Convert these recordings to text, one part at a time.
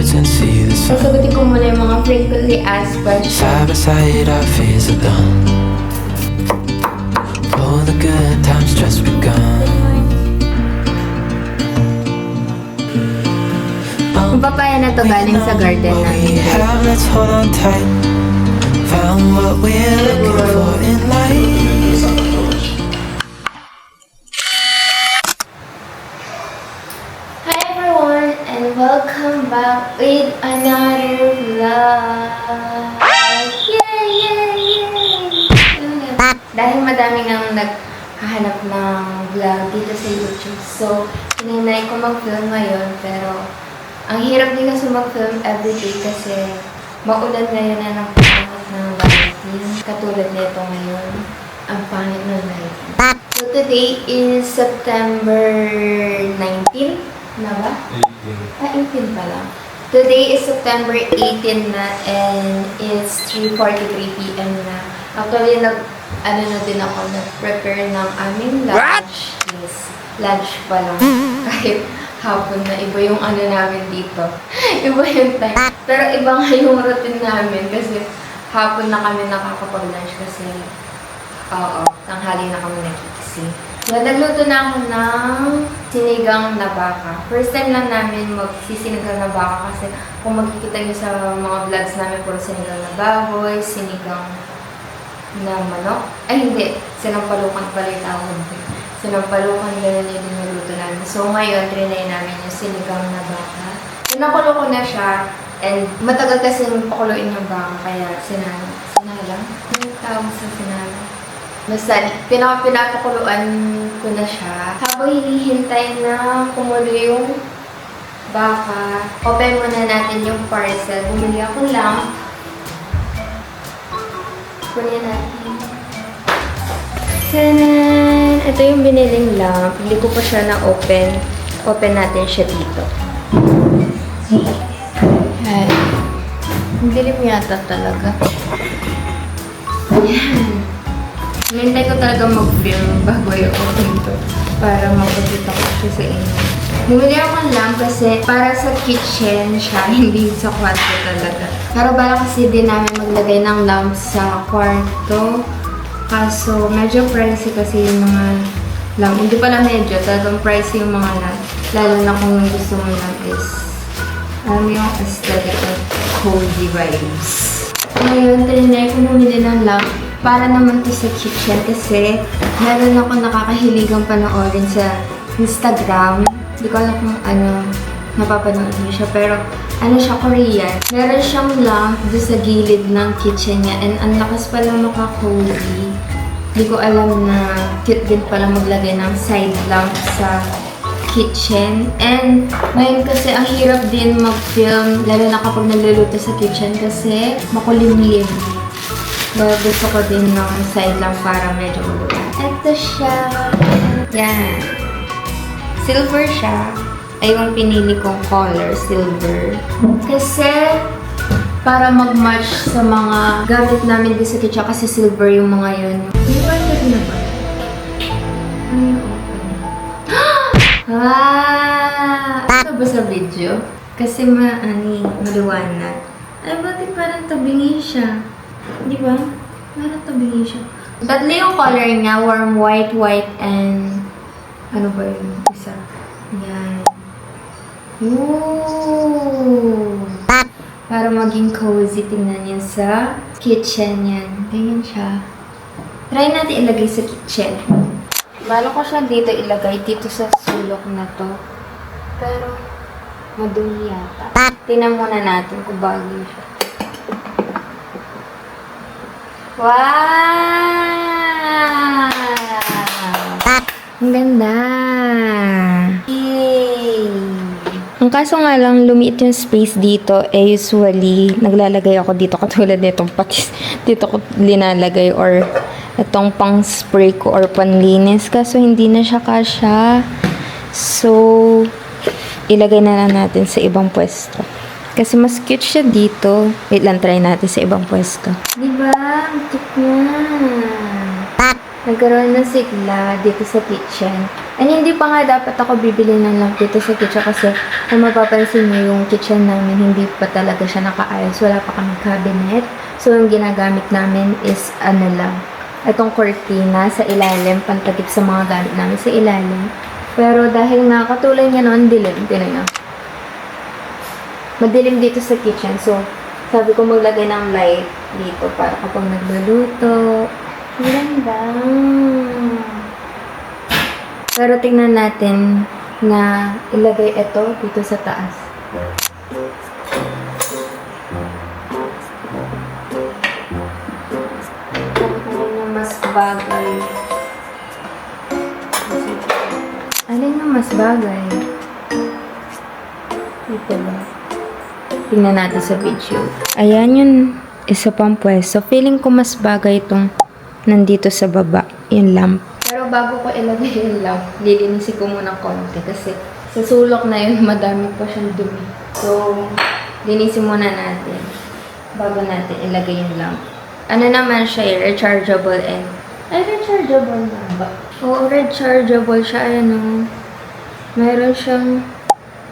birds and see the sun. Sagutin ko muna yung mga frequently asked questions. Side by side, our fears are done. All the good times just begun. Ang papaya na to galing sa garden What namin. we have, let's hold on tight. Found what we're looking for in life. Hi everyone and welcome back with another vlog. Yay! Dahil madami nang naghahanap ng vlog dito sa YouTube. So, hininay ko mag-film ngayon pero ang hirap din kasi mag-film everyday kasi maulan ngayon na ng pangit ng lighting. Katulad nito ngayon, ang pangit ng lighting. So, today is September 19 na ba? 18 pa lang. Today is September 18 na and it's 3:43 p.m. na. Actually, nag-prepare ng aming lunch. Yes, lunch pa lang. Kahit hapon na, iba yung namin dito. Iba yung time. Pero iba nga yung routine namin kasi hapon na kami nakakapag-lunch kasi tanghali na kami nakikisi. So, nagluto na ako ng sinigang na baka. First time lang namin magsisinigang na baka kasi kung makikita niyo sa mga vlogs namin, puro sinigang na baboy, sinigang na manok. Ay, hindi. Sinampalukan pala yung tawag. Sinampalukan, gano'n yung dinuluto namin. So, ngayon, trinay namin yung sinigang na baka. Pinakulo ko na siya. And matagal kasi pakuluin yung baka. Kaya sinalang. Ano tawag sa sinalang? Basta, pinapakuluan ko na siya. Habang hinihintay na kumulo yung baka, open muna natin yung parcel. Bumili ako lang. Kunin natin. Tanan! Ito yung biniling lamp. Hindi ko pa siya na-open. Open natin siya dito. Ay. Ang dilim yata talaga. Ayan. Hintay ko talaga mag-film bago i-open ito. Para mapagkita ko siya sa inyo. Bumili ako ng lamp kasi para sa kitchen siya, hindi sa kwarto talaga. Pero bala kasi din namin maglagay ng lamp sa kwarto. Kaso, medyo pricey kasi yung mga lamp. Hindi pala medyo, talagang pricey yung mga lamp. Lalo na kung gusto mo lang is yung aesthetic of cozy vibes. Ngayon, trinay ko bumili ng lamp para naman to sa kitchen kasi meron ako nakakahiligang panoorin sa Instagram. Hindi ko alam kung napapanood niyo siya, pero siya, Korean. Meron siyang lamp doon sa gilid ng kitchen niya and ang lakas pala maka-cozy. Hindi ko alam na cute din pala maglagay ng side lamp sa kitchen. And ngayon kasi ang hirap din mag-film, lalo na kapag nagluluto sa kitchen kasi makulimlim. Kaya gusto ko din ng side lamp para medyo maluwa. Ito siya. Yan. Silver siya. Ay yung pinili kong color, silver. Kasi para mag-match sa mga gamit namin din sa kitchen kasi silver yung mga yun. Hindi ba ito na ba? Ano yung open? Ito ba sa video? Kasi maliwanag. Ay, bakit parang tabingi siya? Di ba? Parang tabingi siya. Tatlo yung color niya, warm white, and ano ba yung isa? Yan. Ooh! Para maging cozy, tingnan niya sa kitchen yan. Ganyan siya. Try natin ilagay sa kitchen. Balo ko siya dito ilagay, dito sa sulok na to. Pero, madumi yata. Tingnan muna natin kung bagay siya. Wow! Ang ganda! Yay! Ang kaso nga lang, lumiit yung space dito, usually, naglalagay ako dito katulad nitong patis. Dito ko linalagay or itong pang spray ko or panlinis. Kaso hindi na siya kasya. So, ilagay na lang natin sa ibang pwesto. Kasi mas cute siya dito. Wait lang, try natin sa ibang pwesto. Diba? Ang cute niya. Nagkaroon ng sigla dito sa kitchen. And hindi pa nga dapat ako bibili ng lamp dito sa kitchen kasi kung mapapansin niyo yung kitchen namin, hindi pa talaga siya nakaayos. Wala pa kami cabinet. So, yung ginagamit namin is ano lang, itong cortina sa ilalim, pantagip sa mga gamit namin sa ilalim. Pero dahil nga katulad nga noon, dilim, tinan nyo. Madilim dito sa kitchen. So, sabi ko maglagay ng light dito para kapag nagluluto. Ganda. Pero tingnan natin na ilagay ito dito sa taas. Alin yung mas bagay? Alin yung mas bagay? Dito ba? Tingnan natin sa video. Ayan yung isa pang pwesto. Feeling ko mas bagay itong nandito sa baba, yung lamp. Pero bago ko ilagay yung lamp, lilinisin ko muna konti kasi sa sulok na yun, madami pa siyang dumi. So, linisin muna natin bago natin ilagay yung lamp. Ano naman siya, rechargeable and... Ay, rechargeable na ba? Oo, rechargeable siya. Ayan o. Meron siyang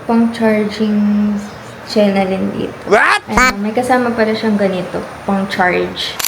pang-charging channelin dito. What? Ayan, may kasama pala siyang ganito, pang-charge.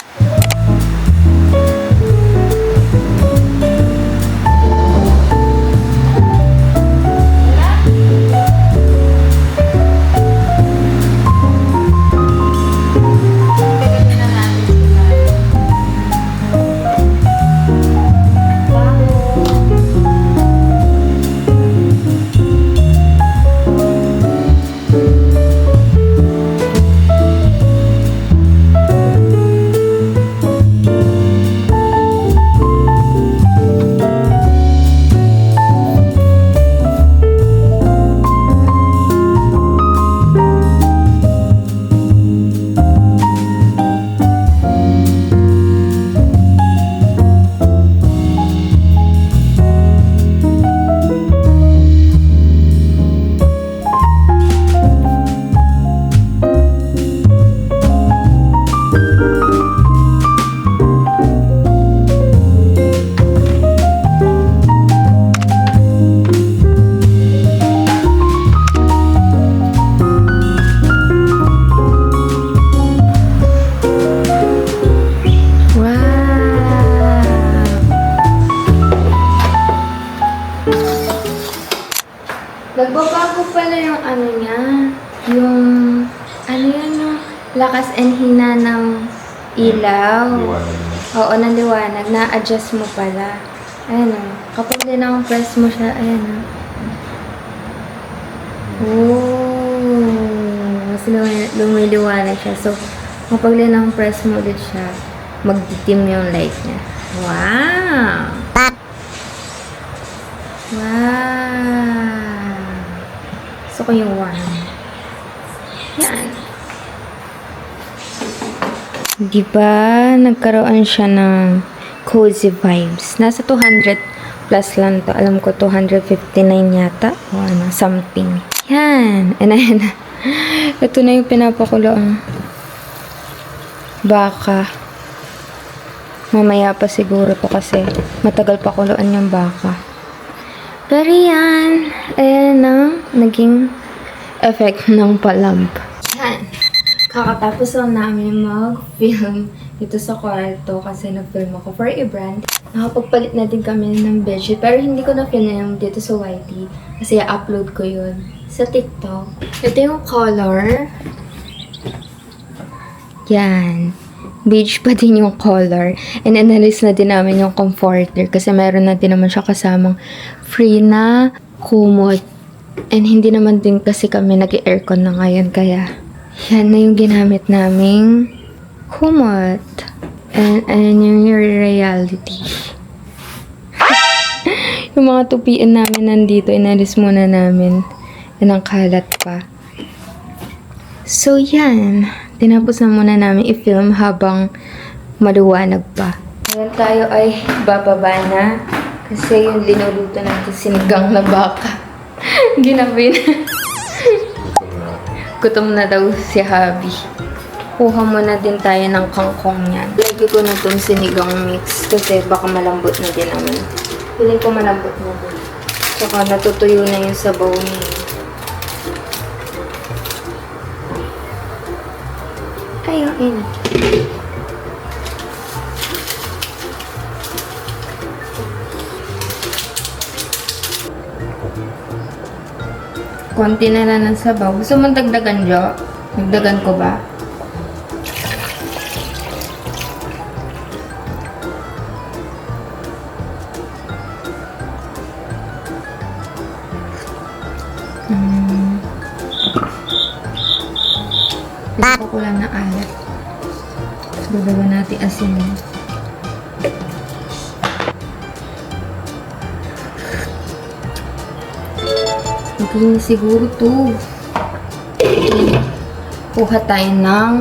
Nagbabago pala yung ano niya, yung, ano yan, yung lakas and hina ng ilaw. Oo, ng liwanag. Na-adjust mo pala. Ayan o. Kapag press mo siya, ayan o. Oh, mas lumiliwanag siya. So, kapag press mo ulit siya, magdidim yung light niya. Wow! Wow! Gusto ko yung one. Yan. Diba, nagkaroon siya ng cozy vibes. Nasa 200 plus lang to. Alam ko, 259 yata. O ano, something. Yan. And ayan. Ito na yung pinapakulo. Baka. Mamaya pa siguro to kasi matagal pa kuluan yung baka. Pero yan, ayan ang naging effect ng palamp. Yan. Kakatapos lang namin mag-film dito sa kwarto kasi nag-film ako for a brand. Nakapagpalit na din kami ng bedsheet pero hindi ko na-film dito sa YT kasi i-upload ko yun sa TikTok. Ito yung color. Yan. Beige pa din yung color. And analyze na din namin yung comforter kasi meron na din naman siya kasamang free na kumot. And hindi naman din kasi kami nag-aircon na ngayon kaya yan na yung ginamit naming kumot. And yung reality. Yung mga tupian namin nandito, inalis muna namin. Yan ang kalat pa. So yan. Tinapos na muna namin i-film habang maliwanag pa. Ngayon tayo ay bababa na kasi yung linuluto natin sinigang na baka. Ginabi na. Gutom na daw si Habi. Kuha muna din tayo ng kangkong niyan. Lagi ko na itong sinigang mix kasi baka malambot na din naman. Piling ko malambot na din. Saka natutuyo na yung sabaw niya. Ayun. Konti na lang ng sabaw. Gusto mong dagdagan, Jo? Dagdagan ko ba? Gusto ko lang ng alat. Dagdagan natin asin. Okay na siguro to. Kuha tayo ng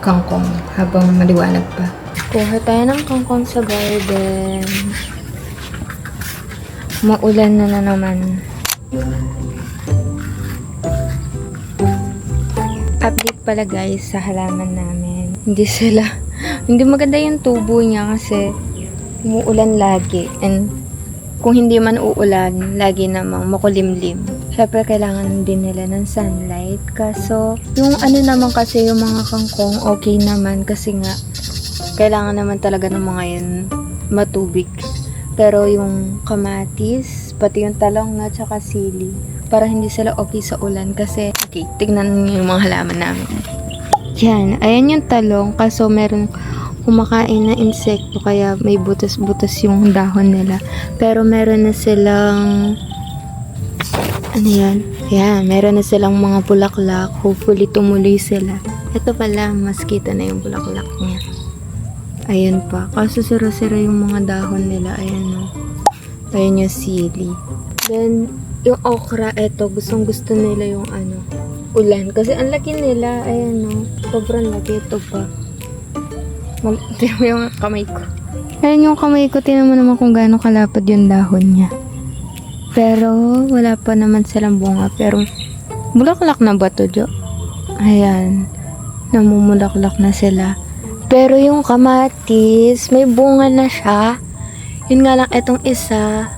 kangkong habang maliwanag pa. Kuha tayo ng kangkong sa garden. Maulan na naman. Update pala guys sa halaman namin. Hindi maganda yung tubo niya kasi umuulan lagi. And kung hindi man uulan, lagi namang makulimlim. Syempre, kailangan din nila ng sunlight. Kaso, yung ano naman kasi, yung mga kangkong, okay naman. Kasi nga, kailangan naman talaga ng mga yun matubig. Pero yung kamatis, pati yung talong na tsaka sili, para hindi sila okay sa ulan. Kasi, okay, tignan niyo yung mga halaman namin. Yan, ayan yung talong. Kaso, meron kumakain na insekto, kaya may butas-butas yung dahon nila. Pero meron na silang ano yan? Yan, meron na silang mga bulaklak. Hopefully, tumuloy sila. Ito pala, mas kita na yung bulaklak niya. Ayan pa. Kaso sira-sira yung mga dahon nila. Ayan o. Ayan yung sili. Then, yung okra, eto, gustong-gusto nila yung ano, ulan. Kasi ang laki nila. Ayan o. Sobrang laki. Ito pa. Tignan mo yung kamay ko. Ayan yung kamay ko. Tignan mo naman kung gaano kalapad yung dahon niya. Pero, wala pa naman silang bunga. Pero, bulaklak na ba to, Jo? Ayan. Namumulaklak na sila. Pero yung kamatis, may bunga na siya. Yun nga lang, etong isa.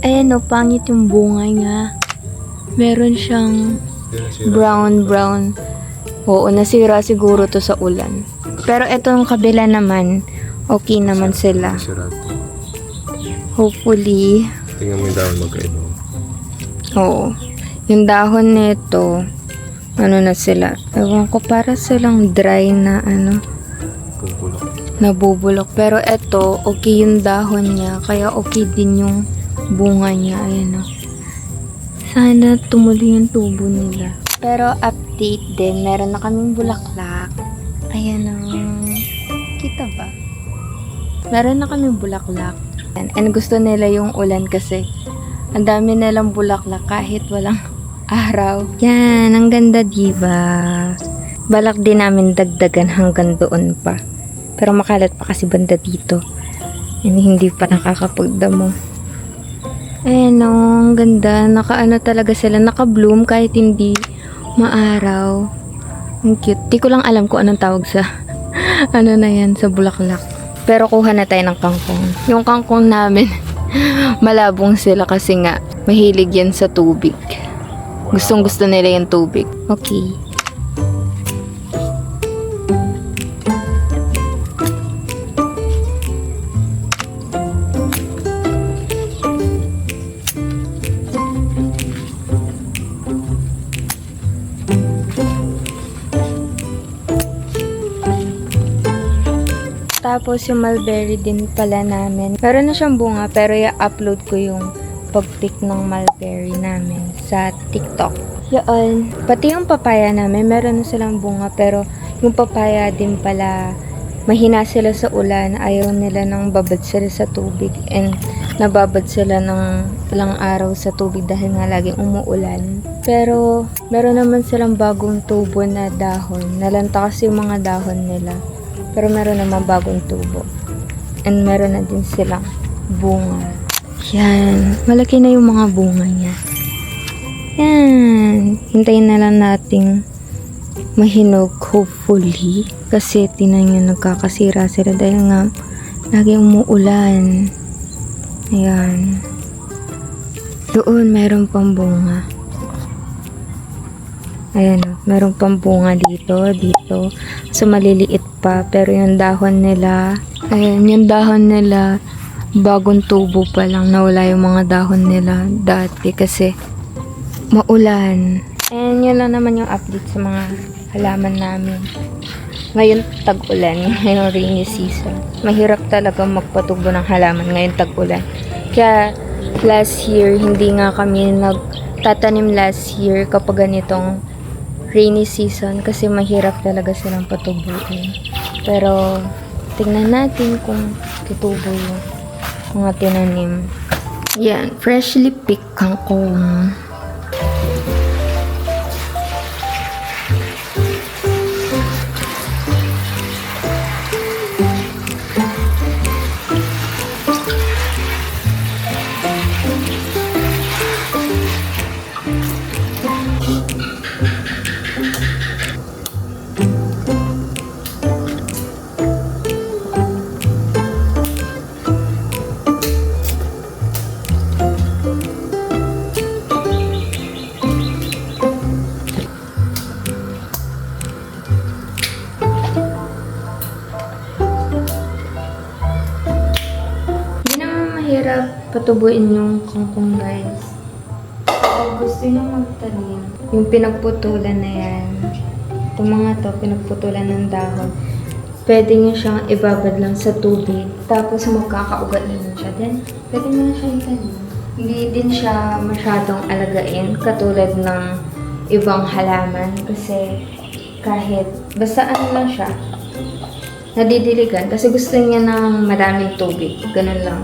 Ayan o, pangit yung bunga niya. Meron siyang brown. Oo, nasira siguro to sa ulan. Pero etong kabila naman, okay naman sila. Hopefully, tingnan mo yung dahon magkaiba. oo. Yung dahon nito, ano na sila. Ewan ko, para silang dry na ano, Pupulok. nabubulok. Pero eto, okay yung dahon niya. Kaya okay din yung bunga niya. Ayan o. Sana tumuloy yung tubo nila. Pero update din, meron na kaming bulaklak. Ayan o. Kita ba? Meron na kaming bulaklak. And gusto nila yung ulan kasi ang dami nilang bulaklak kahit walang araw. Yan, ang ganda diba? Balak din namin dagdagan hanggang doon pa. Pero makalat pa kasi banda dito. And hindi pa nakakapagdamo. Ayan o, ang ganda. Nakaano talaga sila, naka-bloom kahit hindi maaraw. Ang cute. Di ko lang alam kung anong tawag sa ano na yan, sa bulaklak. Pero kuha na tayo ng kangkong. Yung kangkong namin, malabong sila kasi nga, mahilig yan sa tubig. Gustong gusto nila yung tubig. Okay. Tapos yung mulberry din pala namin. Meron na siyang bunga pero i-upload ko yung pag-pick ng mulberry namin sa TikTok. Yun. Pati yung papaya namin, meron na silang bunga pero yung papaya din pala mahina sila sa ulan. Ayaw nila nang babad sila sa tubig and nababad sila ng ilang araw sa tubig dahil nga laging umuulan. Pero meron naman silang bagong tubo na dahon. Nalanta kasi yung mga dahon nila. Pero meron namang bagong tubo. And meron na din silang bunga. Yan. Malaki na yung mga bunga niya. Yan. Hintayin na lang nating mahinog hopefully. Kasi tinan nyo nagkakasira sila dahil nga lagi umuulan. Ayan. Doon, mayroong pang bunga. Ayan o, mayroong pang bunga dito, dito. So, maliliit pa. Pero yung dahon nila, ayan, yung dahon nila, bagong tubo pa lang. Nawala yung mga dahon nila dati kasi maulan. And yun lang naman yung update sa mga halaman namin. Ngayon, tag-ulan. Ngayon, rainy season. Mahirap talaga magpatubo ng halaman ngayon, tag-ulan. Kaya, last year, hindi nga kami nagtatanim last year kapag ganitong rainy season kasi mahirap talaga silang patubuin. Pero, tingnan natin kung tutubo yung mga tinanim. Yan, freshly picked kangkong. Mahirap patubuin yung kangkong, guys. Kung gusto nyo magtanim, yung pinagputulan na yan, itong mga to, pinagputulan ng dahon, pwede nyo siyang ibabad lang sa tubig, tapos magkakaugat na siya. Then, pwede mo na siya itanim. Hindi din siya masyadong alagain, katulad ng ibang halaman, kasi kahit, basta ano lang siya, nadidiligan, kasi gusto niya ng maraming tubig, ganun lang.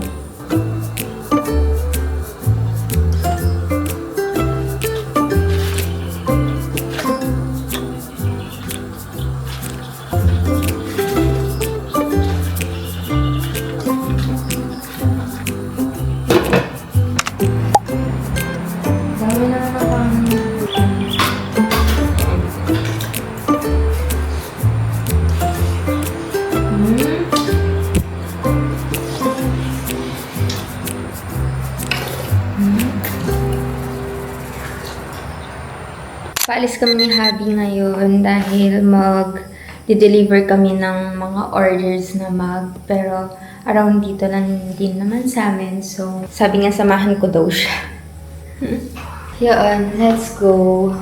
Paalis kami ni Habi ngayon dahil mag-deliver kami ng mga orders na mug. Pero around dito lang din naman sa amin. So, sabi niya samahan ko daw siya. Yun, let's go.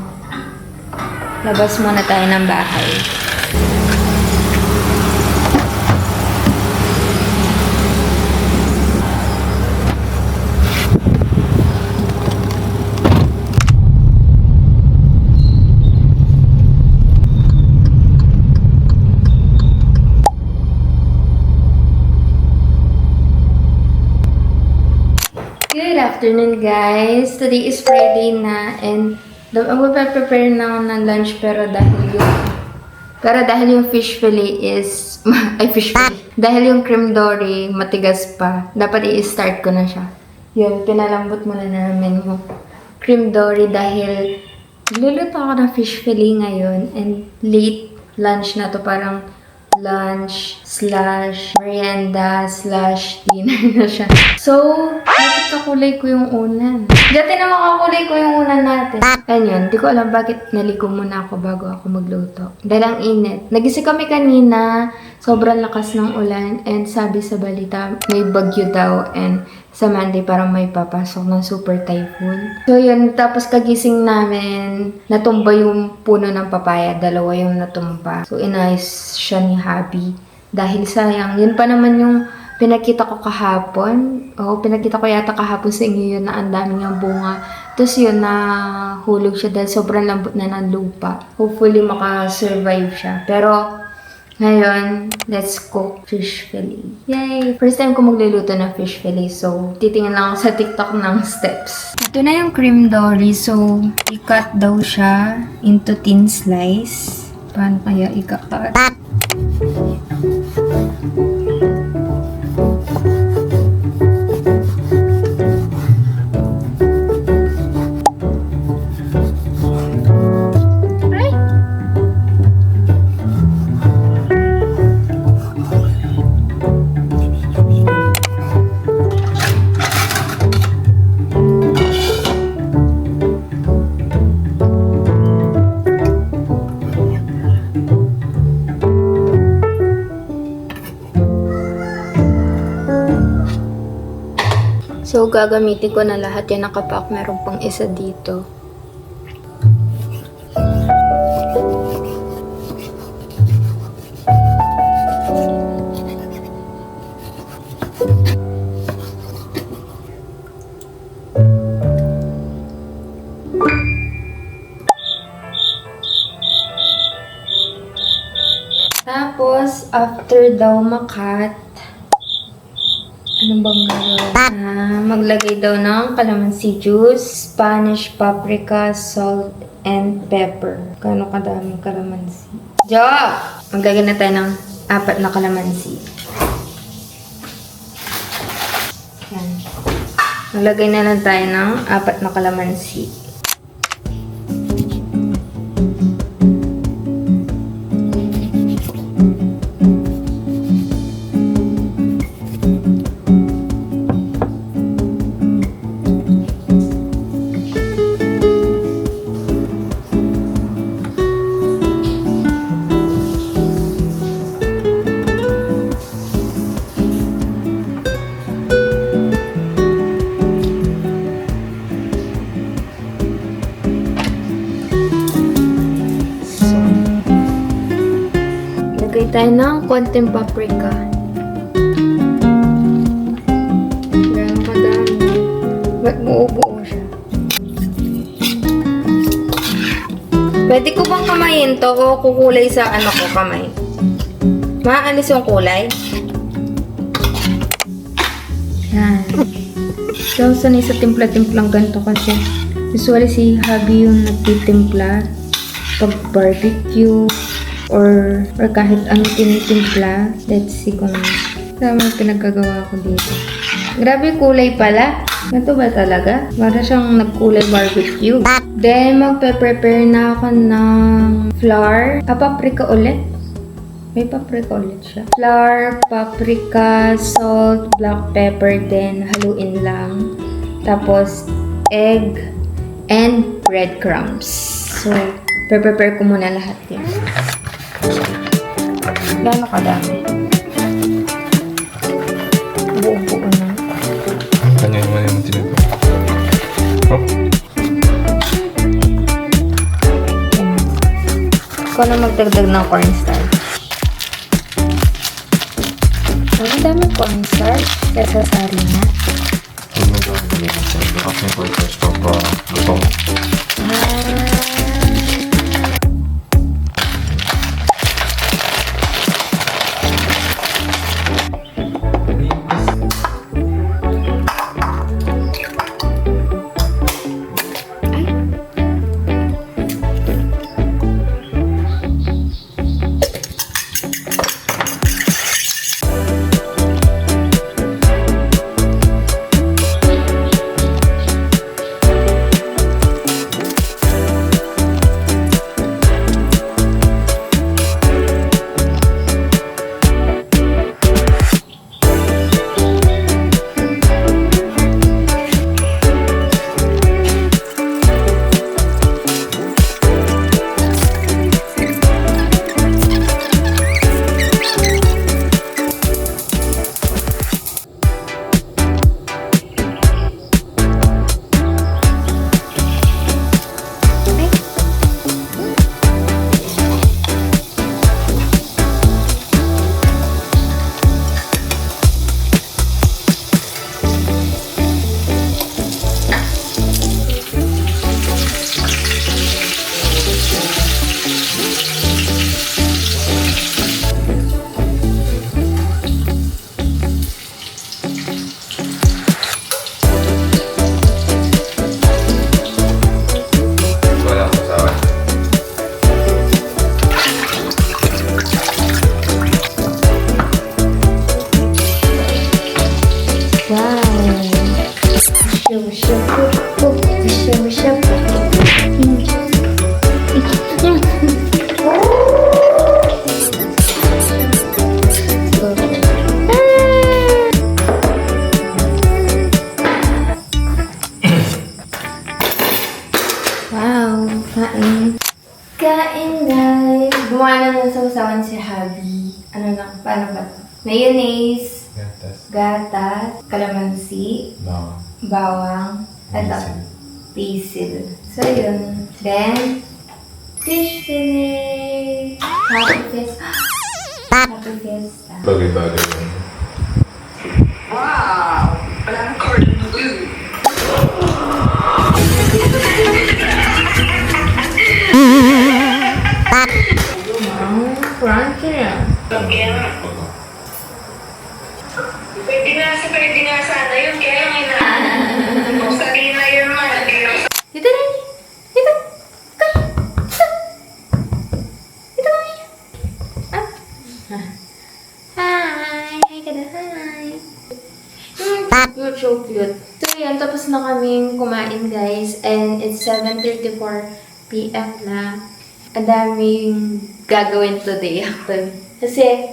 Labas muna tayo ng bahay. Good afternoon, guys. Today is Friday na and magpe-prepare na ako ng lunch pero dahil yung fish fillet is fish fillet. Dahil yung cream dory matigas pa, dapat i-start ko na siya. Yun, pinalambot muna namin yung cream dory dahil luluto ako ng fish fillet ngayon and late lunch na to, parang lunch / merienda / dinner na siya. So, bakit kakulay ko yung unan? Dati na makakulay ko yung unan natin. Ayun, di ko alam bakit naligo muna ako bago ako magluto. Dahil ang init. Nagising kami kanina, sobrang lakas ng ulan, and sabi sa balita, may bagyo daw, and sa Monday parang may papasok ng super typhoon. So yun, tapos kagising namin, natumba yung puno ng papaya, 2 yung natumba. So inayos siya ni Habi. Dahil sayang, yun pa naman yung pinakita ko kahapon. Oo, pinakita ko yata kahapon sa inyo yun na ang dami niyang bunga. Tapos yun, nahulog siya dahil sobrang lambot na ng lupa. Hopefully makasurvive siya. Pero ngayon, let's cook fish fillet. Yay! First time ko magluluto ng fish fillet. So, titingnan lang ako sa TikTok ng steps. Ito na yung cream dory. So, i-cut daw siya into thin slice. Paano kaya i-cut? gagamitin ko na lahat yan nakapack. Meron pang isa dito. Tapos, after daw makat, ano bang gagawin? Maglagay daw ng calamansi juice, Spanish paprika, salt, and pepper. Gano'ng kadaming calamansi? Jo! Maglagay na tayo ng 4 na calamansi. Yan. Maglagay na lang tayo ng 4 na calamansi. Lagay tayo ng konting paprika. Gano'n kadami. Ba't buo-buo siya? Pwede ko bang kamayin to o kukulay sa ano ko kamay? Maalis yung kulay? Yan. So, sanay sa timpla-timplang ganito kasi usually si Habi yung nagtitimpla pag barbecue or kahit anong tinitimpla. Let's see kung tama yung pinaggagawa ko dito. Grabe kulay pala. Ito ba talaga? Para siyang nagkulay barbecue. Then, magpe-prepare na ako ng flour. Paprika ulit. May paprika ulit siya. Flour, paprika, salt, black pepper, then haluin lang. Tapos, egg, and breadcrumbs. So, prepare ko muna lahat yan. Gano'n kadami? Buo-buo na. Kanya naman yung tinito. Oh? Ikaw na magdagdag ng cornstarch. Ang dami cornstarch kaysa sa harina. Huwag mo gawin yung tinito. Kasi ko ito stop lutong. Kain guys! Gumawa na ng sausawan si Habi. Ano na? Paano ba? Mayonnaise, Gatas. gatas, calamansi, No. bawang, ito, basil. So, yun. Then, fish fillet. Happy Fiesta. Happy Fiesta. Bagay-bagay lang. Crunchy yan. Pwede nga sana yun, kaya yung sabihin na yun man. Dito na. Dito. Kay. Dito. Dito na. Hi. Hi ka na. Hi. You're so cute. So, yan. Tapos na kaming kumain, guys. And it's 7:34 p.m. na. Ang daming gagawin today, actually. Kasi,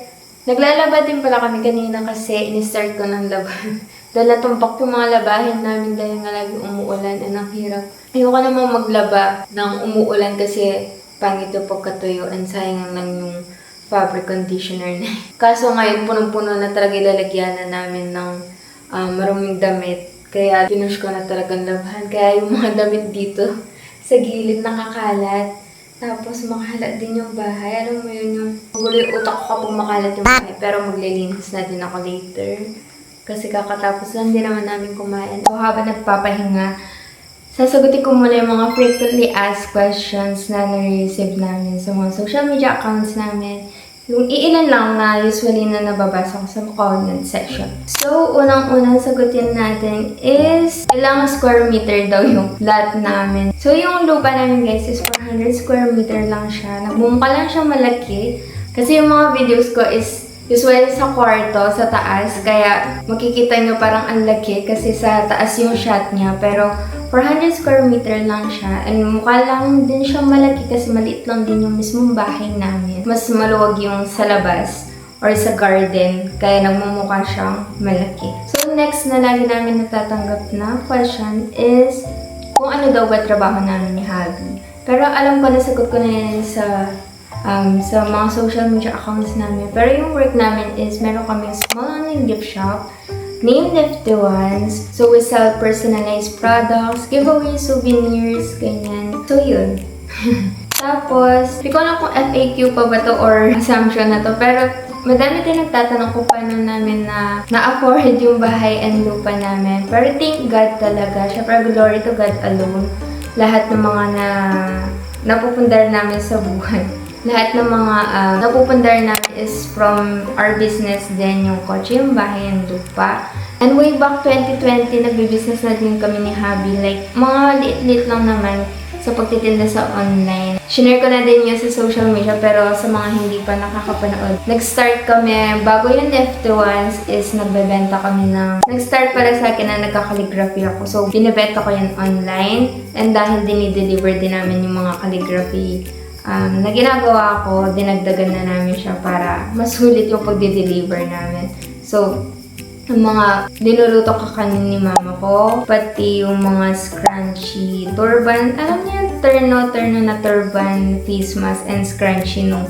naglalaba din pala kami kanina kasi in-start ko ng laban. Dahil natumpak yung mga labahin namin dahil nga lagi umuulan. And ang hirap. Ayoko naman maglaba ng umuulan kasi pangit yung pagkatuyuan. Sayang lang yung fabric conditioner na. Kaso ngayon, punong-puno na talaga ilalagyan na namin ng maruming damit. Kaya pinush ko na talagang labahan. Kaya yung mga damit dito sa gilid nakakalat. Tapos makalat din yung bahay. Alam mo yun yung gulo yung utak ko kapag makalat yung bahay. Pero maglilinis na din ako later. Kasi kakatapos lang din naman namin kumain. So habang nagpapahinga, sasagutin ko muna yung mga frequently asked questions na nare-receive namin sa mga social media accounts namin. Yung iilan lang na usually na nababasa ko sa comment section. So, unang-unang sagutin natin is ilang square meter daw yung lot namin. So, yung lupa namin guys is 400 square meter lang siya. Nagbumukha lang siya malaki. Kasi yung mga videos ko is usually sa kwarto, sa taas. Kaya makikita nyo parang ang laki kasi sa taas yung shot niya. Pero 400 square meter lang siya. And mukha lang din siya malaki kasi maliit lang din yung mismong bahay namin. Mas maluwag yung sa labas or sa garden. Kaya nagmumukha siyang malaki. So next na lagi namin natatanggap na question is kung ano daw ba trabaho namin ni Habi. Pero alam ko, nasagot ko na yan sa mga social media accounts namin. Pero yung work namin is meron kaming small online gift shop named Nifty Ones. So, we sell personalized products, giveaways, souvenirs, ganyan. So, yun. Tapos, hindi ko alam kung FAQ pa ba to or assumption na to. Pero, madami din nagtatanong kung paano namin na-afford yung bahay and lupa namin. Pero, thank God talaga. Syempre, glory to God alone. Lahat ng mga napupundar namin sa buhay. Lahat ng mga napupundar namin is from our business din, yung kotse, yung bahay, yung lupa. And way back 2020, nagbe-business na din kami ni Habi. Like, mga liit-liit lang naman sa pagtitinda sa online. Shinare ko na din yun sa social media, pero sa mga hindi pa nakakapanood. Nag-start kami, bago yung Nifty Ones is nagbebenta kami ng... Nag-start pala sa akin na nagka-calligraphy ako. So, binibenta ko yun online. And dahil dinideliver din namin yung mga calligraphy na ginagawa ko, dinagdagan na namin siya para masulit yung pagde-deliver namin. So, yung mga dinuluto ko kanin ni mama ko, pati yung mga scrunchy turban. Alam niyo yung terno na turban, face mask, and scrunchy nung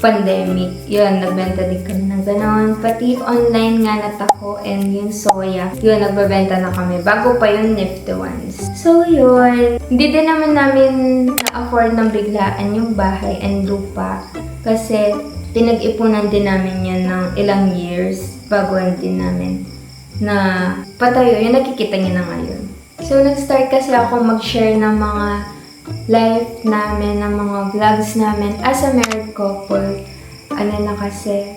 pandemic. Yun, nagbenta din kami ng ganon. Pati online nga na taho and yung soya. Yun, nagbebenta na kami. Bago pa yung Nifty Ones. So, yun. Hindi din naman namin na-afford ng biglaan yung bahay and lupa. Kasi, pinag-ipunan din namin yan ng ilang years baguhan din namin na patayo. Yung nakikita niyo na ngayon. So, nag-start kasi ako mag-share ng mga life namin, ng mga vlogs namin as a married couple. Ano na kasi,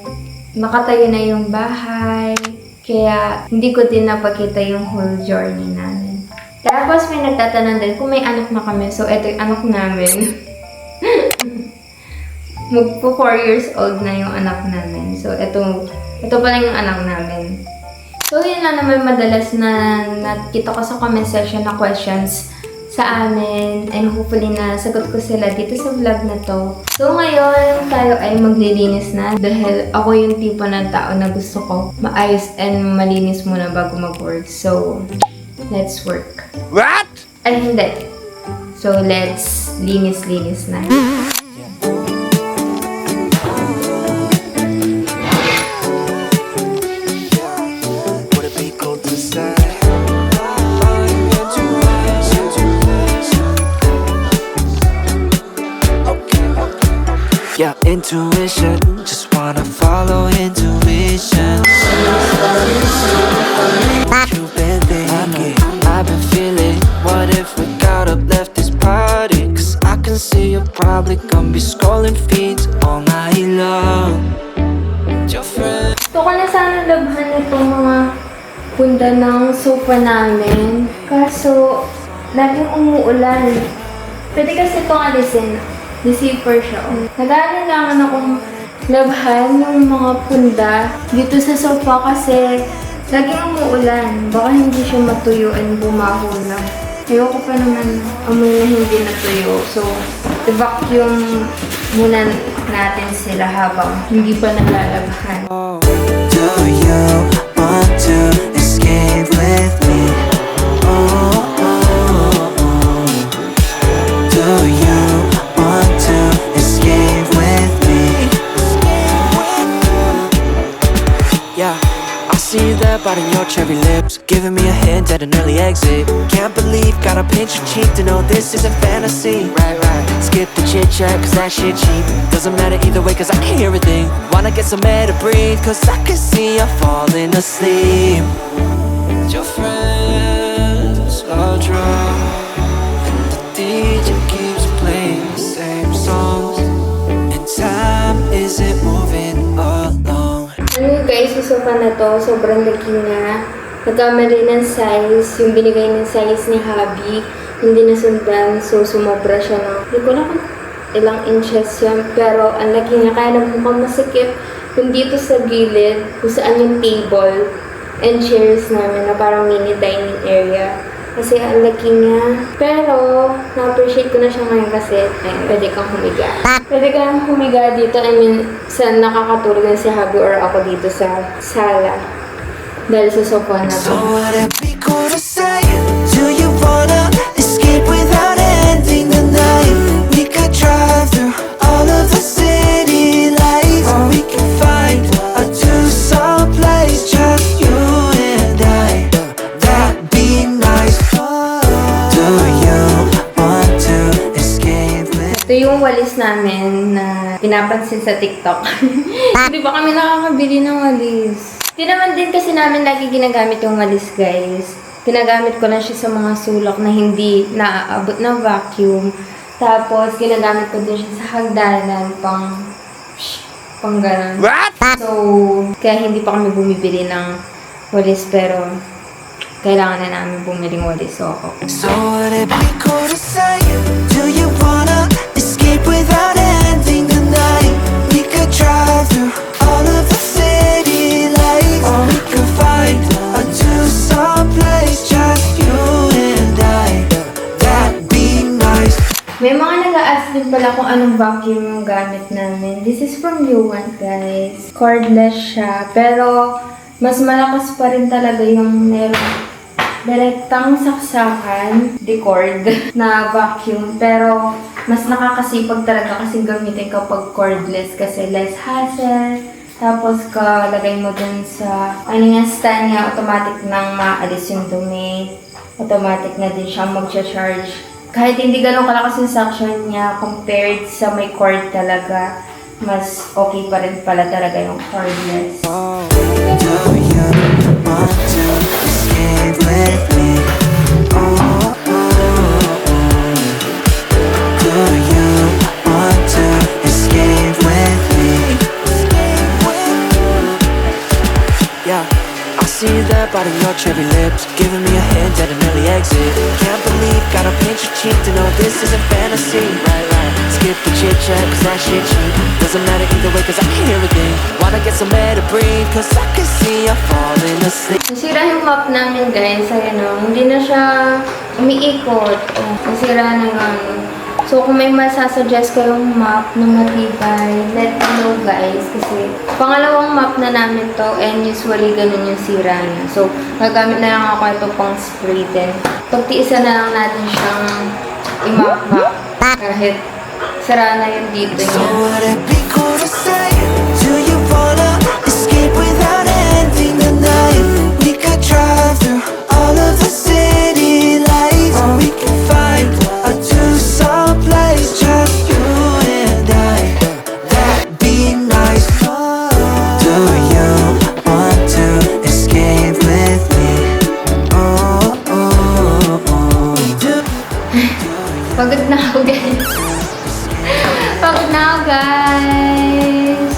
nakatayo na yung bahay, kaya hindi ko din napakita yung whole journey namin. Tapos may nagtatanong din kung may anak na kami. So, eto yung anak namin. Magpo 4 years old na yung anak namin. So, ito pala yung anak namin. So, yun lang naman madalas na nakita ko sa comment section na questions sa amin. And hopefully na sagot ko sila dito sa vlog na to. So, ngayon tayo ay maglilinis na. Dahil ako yung tipo ng tao na gusto ko maayos and malinis muna bago mag-work. So, let's work. What? Ay, hindi. So, let's linis-linis na. Would it be cold to say? Yeah, intuition, just wanna follow intuition. You've been thinking, I've been feeling. What if we got up, left this party? Cause I can see you're probably gonna be scrolling feeds all night long. Your friend. Gusto ko na sana labhan itong mga punda ng sofa namin. Kaso, laging umuulan. Pwede kasi itong alisin. Deceiver siya. Nag-aalangan akong labhan yung mga punda dito sa sofa kasi laging umuulan. Baka hindi siya matuyo and bumaho lang. Ayoko pa naman amoy na hindi natuyo. So, i-vacuum muna natin sila habang hindi pa nalalabhan. Do you want to escape with me? Oh, oh, oh. Do you want to escape with me? Yeah, I see you there biting your cherry lips, giving me a hint at an early exit. Can't believe, gotta pinch your cheek to know this isn't fantasy. Right, right. Skip the chit chat, cause that shit cheap. Doesn't matter either way, cause I can hear everything. Wanna get some air to breathe, cause I can see you falling asleep. Your friends are drunk, and the DJ keeps playing the same songs, and time isn't moving along. Ano guys, yung sofa na to, sobrang laki na. Nagkamali ng size, yung binigay ng size ni Habi, hindi nasundan, so sumobra siya ng, hindi ko na kung ilang inches yun, pero ang laki niya, kaya mukhang masikip yung dito sa gilid, kung saan yung table and chairs namin na parang mini dining area. Kasi ang laki niya. Pero, na-appreciate ko na siya ngayon kasi pwede kang humiga. Pwede kang humiga dito. I mean, sa nakakatulog na si Habi or ako dito sa sala. Dahil sa sofa na So to. would it be cool to say, do you wanna escape without ending the night? We could drive through all of the city lights, or we could find a two-song place, just you and I. That'd be nice. Do you want to escape with? Ito yung walis namin na pinapansin sa TikTok. Hindi ba kami nakakabili ng walis? Hindi naman din kasi namin lagi ginagamit yung walis, guys. Ginagamit ko lang siya sa mga sulok na hindi naaabot ng vacuum. Tapos, ginagamit ko din siya sa hagdanan pang ganun. So, kaya hindi pa kami bumibili ng walis, pero kailangan na namin bumiling walis. So would it be cool to say, do you wanna escape without ending the night? We could drive through all of the city lights, or we could find a two-song place, just you and I. That'd be nice. may mga nag-a-ask din pala kung anong vacuum yung gamit namin. This is from Yuan, guys. Cordless siya, pero mas malakas pa rin talaga yung meron direktang saksakan, cord na vacuum. Pero mas nakakasipag talaga kasi gamitin kapag cordless kasi less hassle. Tapos lagay mo dun sa stand niya, automatic nang maalis yung dumi. Automatic na din siya mag-charge. Kahit hindi ganun kalakas yung suction niya compared sa may cord talaga, mas okay pa rin pala talaga yung cordless. Do you want to escape with me? Oh, oh, oh. Do you want to escape with me? Yeah, I see you there biting your cherry lips, giving me a hint at an early exit. Can't believe, gotta pinch your cheek to know this isn't fantasy. Right, right. Skip the chit chat, cause that shit cheap. Doesn't matter either way, cause I can hear everything. Wanna get some air to breathe, cause I can see you falling asleep. Nasira yung map namin, guys. Ayan o, hindi na siya umiikot. Oh, nasira na nga. So, kung may masasuggest kayong map na matibay, let me know, guys. Kasi pangalawang map na namin to and usually ganun yung sira niya. So, gagamit na lang ako ito pang spray din. Pagtiisan na lang natin siyang i-map-map kahit sira na yung dito So niya. would it be cool to say, do you wanna escape without ending the night? We could drive through all of the city lights, or we could find a two-song place, just you and I. Pagod na ako, guys. Pagod na ako, guys.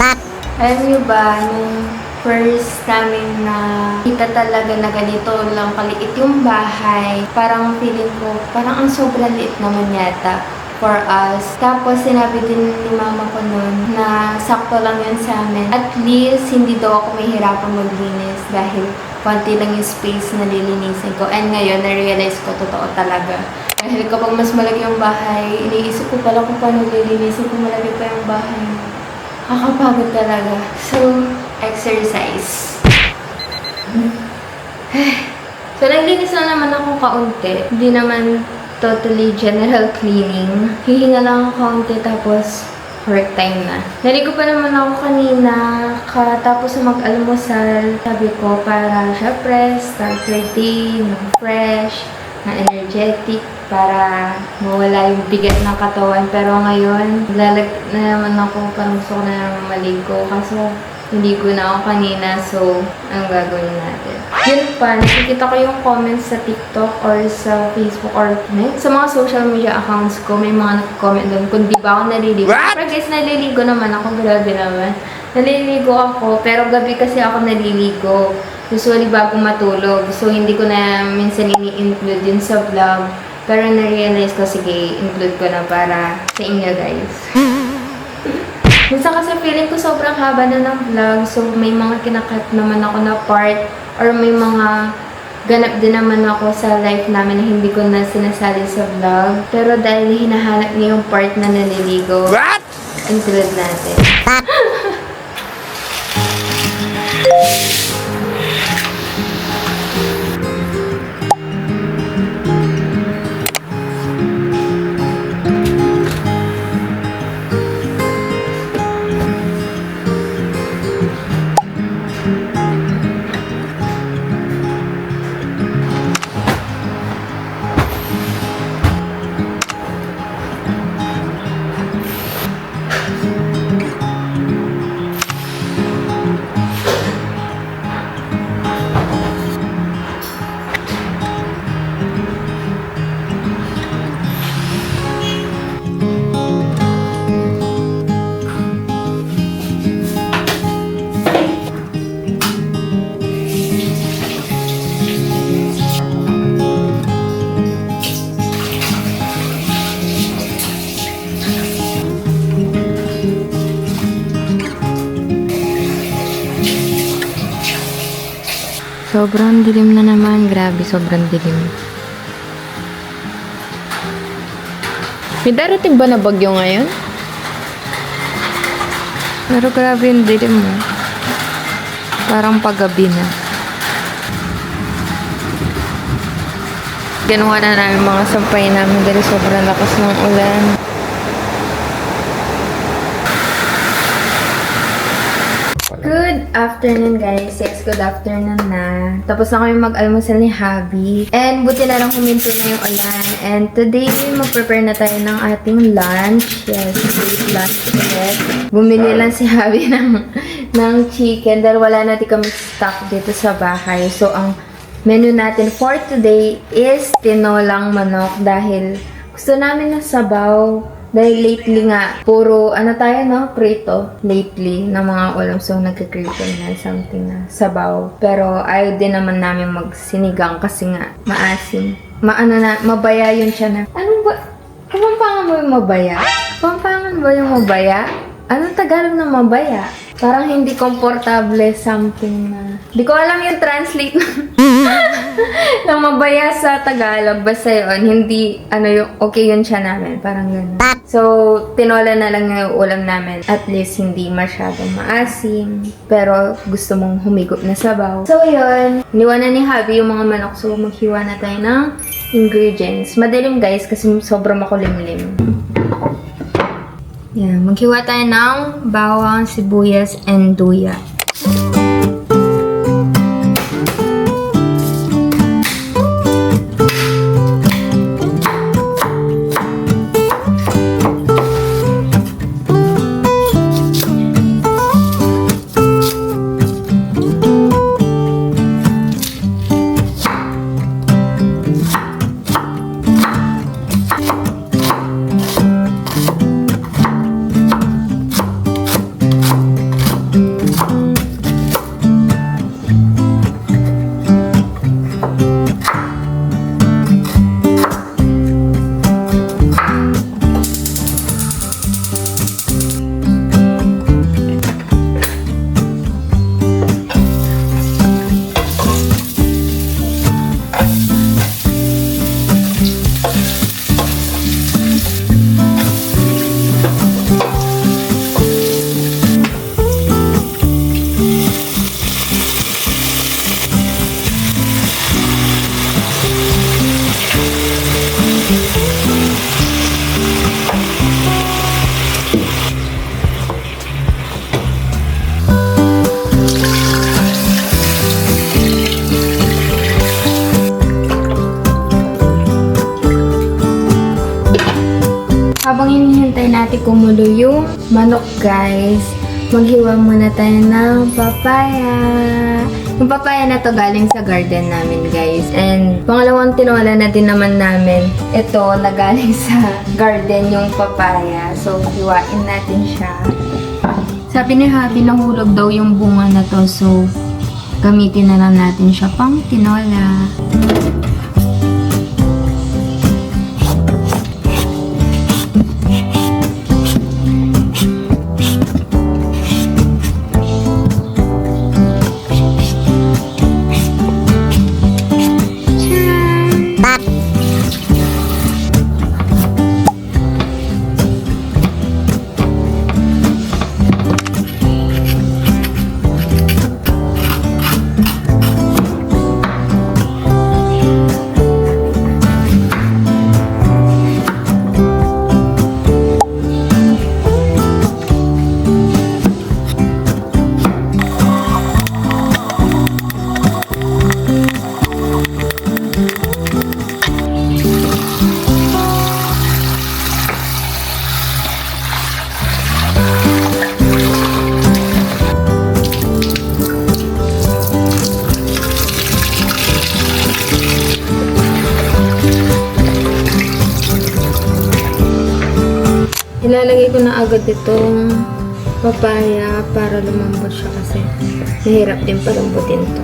Alam niyo ba, nung first namin na kita talaga na ganito lang kaliit yung bahay, parang feeling ko, parang ang sobrang liit naman yata for us. Tapos sinabi din ni mama ko noon na sakto lang yun sa amin. At least, hindi daw ako mahihirapan maglinis dahil konti lang yung space na lilinisin ko. And ngayon, na-realize ko, totoo talaga. Dahil kapag mas malaki yung bahay, iniisip ko pala kung paano lilinisin kung malaki pa yung bahay. Kakapagod talaga. So, exercise. So, naglinis lang naman ako kaunti. Hindi naman totally general cleaning. Hihinga lang ako kaunti tapos work time na. Naligo pa naman ako kanina katapos na mag-almusal. Sabi ko para syempre start your day ng fresh, na energetic para mawala yung bigat ng katawan. Pero ngayon, lalag na naman ako, parang gusto ko na naman maligo. Kaso, naligo na ako kanina. So, ang gagawin natin? Yun pa, nakikita ko yung comments sa TikTok or sa Facebook or sa mga social media accounts ko. May mga nag-comment doon kung di ba ako naliligo. Pero guys, naliligo naman ako. Grabe naman. Naliligo ako, pero gabi kasi ako naliligo. Usually bago matulog. So, hindi ko na minsan ini-include yun sa vlog. Pero na-realize ko, sige, include ko na para sa inyo, guys. Minsan kasi feeling ko sobrang haba na ng vlog. So, may mga kinakat naman ako na part or may mga ganap din naman ako sa life namin na hindi ko na sinasali sa vlog. Pero dahil hinahanap niyo yung part na naliligo, include natin. Sobrang dilim na naman. Grabe, sobrang dilim. May darating ba na bagyo ngayon? Pero grabe yung dilim mo. Parang paggabi na. Ginawa na namin mga sampay namin dahil sobrang lakas ng ulan. Good afternoon, guys. Yes, good afternoon na. Tapos na kami mag-almusal ni Habi. And buti na lang huminto na yung ulan. And today, mag-prepare na tayo ng ating lunch. Yes, lunch ulit. Bumili lang si Habi ng chicken dahil wala natin kami stock dito sa bahay. So, ang menu natin for today is tinolang manok dahil gusto namin ng sabaw. Dahil lately nga, puro, tayo, no? Prito. Lately, ng mga ulam. So, nagkikrito na something na sabaw. Pero, ayaw din naman namin magsinigang kasi nga, maasim. Mabaya yun siya na. Ano ba? Kapampangan mo yung mabaya? Kapampangan ba yung mabaya? Anong Tagalog ng mabaya? Parang hindi komportable something na. Di ko alam yung translate ng mabaya sa Tagalog. Basta yun, hindi, yung okay yun siya namin. Parang gano'n. So, tinola na lang yung ulam namin. At least, hindi masyadong maasim. Pero, gusto mong humigop na sabaw. So, yun. Iniwanan ni Habi yung mga manok. So, maghiwa na tayo ng ingredients. Madaling, guys, kasi sobrang makulimlim. Yan. Maghiwa tayo ng bawang, sibuyas, and luya. Habang hinihintay natin kumulo yung manok, guys, maghiwa muna tayo ng papaya. Yung papaya na to galing sa garden namin, guys. And pangalawang tinola na din naman namin. Ito na galing sa garden yung papaya. So, hiwain natin siya. Sabi ni Habi, nahulog daw yung bunga na to. So, gamitin na lang natin siya pang tinola. Ilalagay ko na agad itong papaya para lumambot siya kasi mahirap din palambutin to.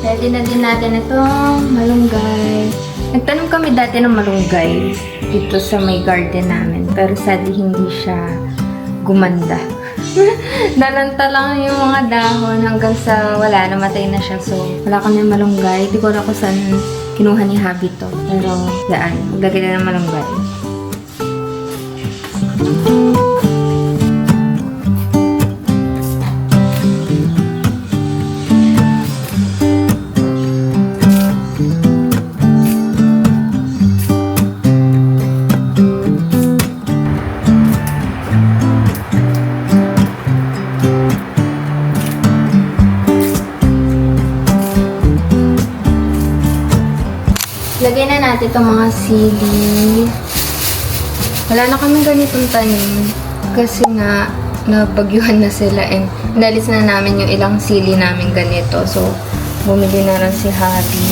Ready na din natin itong malunggay. Nagtanim kami dati ng malunggay dito sa may garden namin pero sadly hindi siya gumanda. Nalanta lang yung mga dahon hanggang sa wala, namatay na siya. So, wala kami malunggay. Di ko alam kung saan kinuha ni Habi to. Pero, yan. Maglagay na ng malunggay. Lagyan na natin itong mga sili. Wala na kaming ganitong tanim kasi nga napagyuhan na sila and nalis na namin yung ilang sili namin ganito. So, bumili na rin si Habi.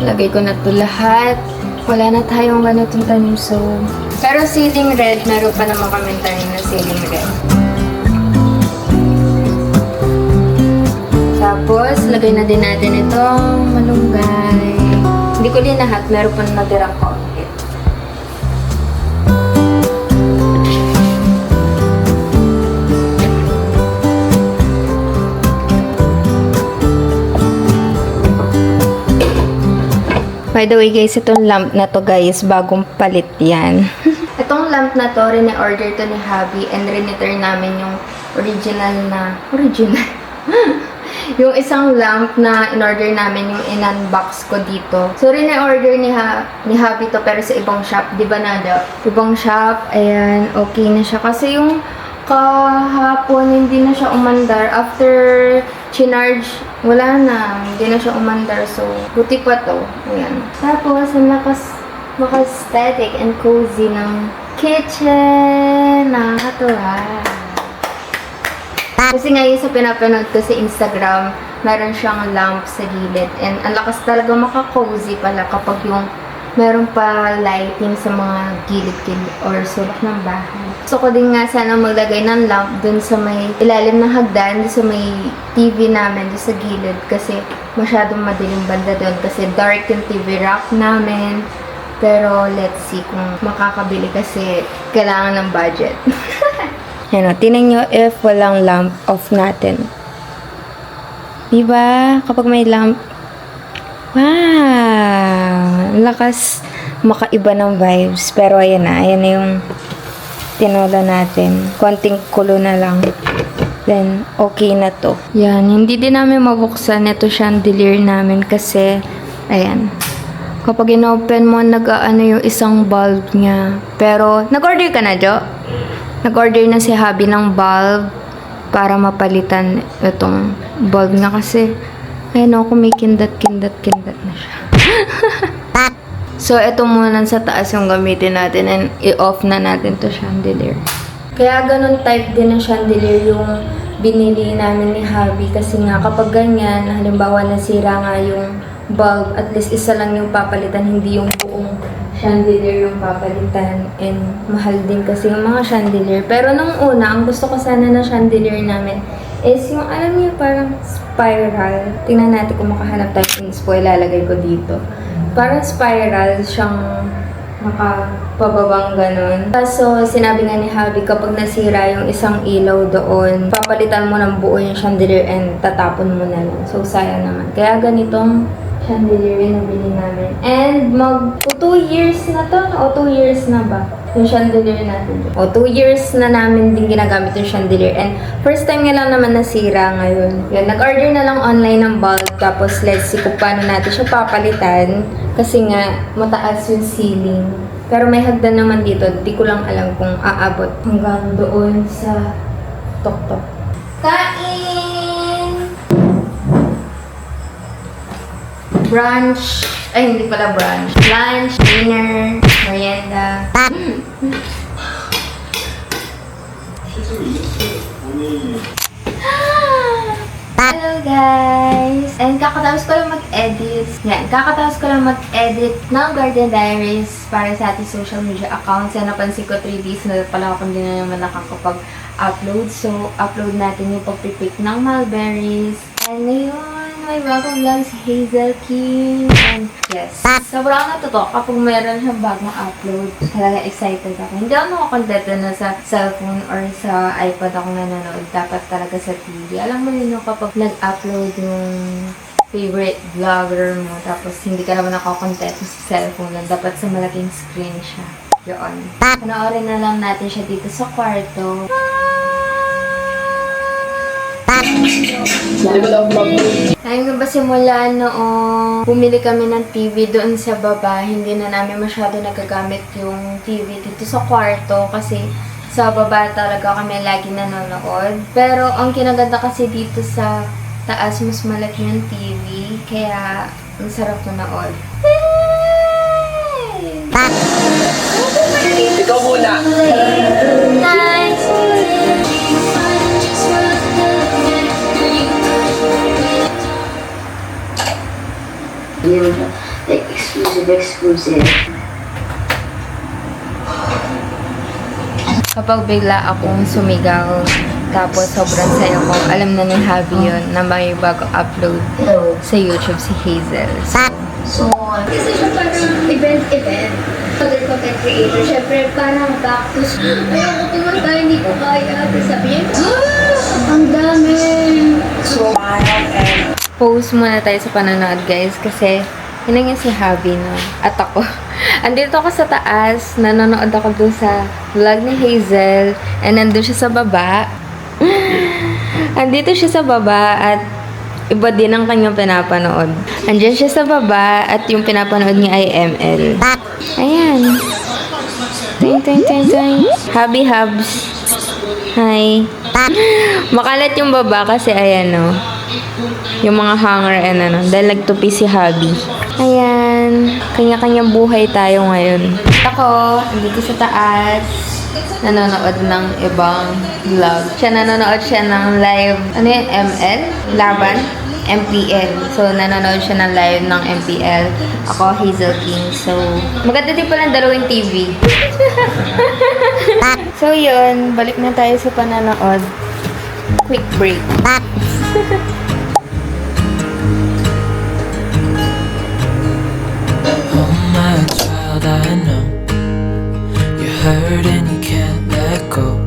Lagay ko na ito lahat. Wala na tayong ganitong tanim. So, pero siling red, meron pa naman kaming tanim na siling red. Tapos, lagay na din natin itong malunggay. Hindi ko din lahat, meron pa natirang konti. By the way guys, itong lamp na to guys, bagong palit yan. Itong lamp na to, rin-order to ni Habi and rin-return namin yung original. Yung isang lamp na in-order namin, yung in-unbox ko dito. So, rin-order ni Habi to pero sa ibang shop. Di ba Nada? Ibang shop. Ayan, okay na siya. Kasi yung kahapon, hindi na siya umandar. After chinarge, wala na. Hindi na siya umandar. So, buti pa to. Ayan. Tapos, ang maka-aesthetic and cozy ng kitchen. Nakakatuwa. Kasi ngayon sa pinapanood ko sa Instagram, meron siyang lamp sa gilid. And ang lakas talaga maka-cozy pala kapag yung meron pa lighting sa mga gilid-gilid or sulok ng bahay. So ko din nga sana maglagay ng lamp dun sa may ilalim ng hagdan, dun sa may TV namin, dun sa gilid. Kasi masyadong madilim banda dun. Kasi dark yung TV rack namin. Pero let's see kung makakabili kasi kailangan ng budget. Yan o, tinan nyo if walang lamp, off natin. Diba? Kapag may lamp, wow! Lakas makaiba ng vibes. Pero ayan na yung tinola natin. Konting kulo na lang. Then, okay na to. Yan, hindi din namin mabuksan ito chandelier namin kasi, ayan. Kapag in-open mo, nag-ano yung isang bulb niya. Pero, nag-order ka na, Jo? Nag-order na si hubby ng bulb para mapalitan itong bulb na kasi ayun o, kumikindat-kindat na siya. So, ito muna sa taas yung gamitin natin and i-off na natin to chandelier. Kaya ganun type din ng chandelier yung binili namin ni hubby kasi nga kapag ganyan, halimbawa nasira nga yung bulb, at least isa lang yung papalitan, hindi yung buong chandelier yung papalitan. And mahal din kasi yung mga chandelier. Pero nung una, ang gusto ko sana na chandelier namin is yung, alam niyo, parang spiral. Tingnan natin kung makahanap tayo ng inspo, ilalagay ko dito. Parang spiral siyang makapababang ganun. Kaso, sinabi nga ni hubby, kapag nasira yung isang ilaw doon, papalitan mo ng buo yung chandelier and tatapon mo na lang. So, sayang naman. Kaya ganitong chandelier yung nabili namin. And mag 2 years na to, o 2 years na ba? Yung chandelier natin. O 2 years na namin din ginagamit yung chandelier. And first time nga lang naman nasira ngayon. Yun, nag-order na lang online ng bulb. Tapos let's see kung paano natin siya papalitan. Kasi nga, mataas yung ceiling. Pero may hagdan naman dito. Di ko lang alam kung aabot hanggang doon sa tok-tok. Kain! Brunch. Ay, hindi pala brunch. Lunch, dinner, merienda. Hello guys! And kakatapos ko lang mag-edit. Yan, kakatapos ko lang mag-edit ng Garden Diaries para sa ating social media accounts. Yan, napansin ko 3 days na pala ako hindi na naman nakakapag-upload. So, upload natin yung pagpipick ng mulberries. And ngayon, may bagong vlog si Hazel King. And yes, sobrang natuto kapag meron siyang bagong upload. Talaga excited ako. Hindi ako nakakontento na sa cellphone or sa iPad ako nanonood. Dapat talaga sa TV. Alam mo yun kapag nag-upload yung favorite vlogger mo, tapos hindi ka naman nakakontento sa cellphone lang. Dapat sa malaking screen siya. Yun. Panoorin na lang natin siya dito sa kwarto. Ayun ba simula noong bumili kami ng TV doon sa baba, hindi na namin masyado nagagamit yung TV dito sa kwarto kasi sa baba talaga kami lagi nanonood. Pero ang kinaganda kasi dito sa taas, mas malaki yung TV, kaya ang sarap manood. Ikaw muna! Nice! Yung like exclusive. Kapag bigla akong sumigaw, tapos sobrang saya ko, alam na ni hubby yun na may bagong upload sa YouTube si Hazel. So, kasi siya parang event. Other content creator, syempre parang back to school. Ayoko kumanta, hindi ko kaya. Tapos sabi niya, ang dami. So, Pause muna tayo sa panonood guys kasi yun yung si hubby no? At ako. Andito ako sa taas, nanonood ako doon sa vlog ni Hazel and nandun siya sa baba. Andito siya sa baba at iba din ang kanyang pinapanood. Andiyan siya sa baba at yung pinapanood niya ay ML. Ayan. Ting. Hubby Hubs. Hi. Makalat yung baba kasi ayan no. Yung mga hanger and ano. Dahil nagtupi si hubby. Ayan. Kanya-kanyang buhay tayo ngayon. Ako, dito sa taas. Nanonood ng ibang vlog. Nanonood siya ng live, ano yun, ML? Laban? MPL. So, nanonood siya ng live ng MPL. Ako, Hazel King. So, maganda din pala dalawang TV. So, yun. Balik na tayo sa pananood. Quick break. Oh my child, I know you're hurt and you can't let go.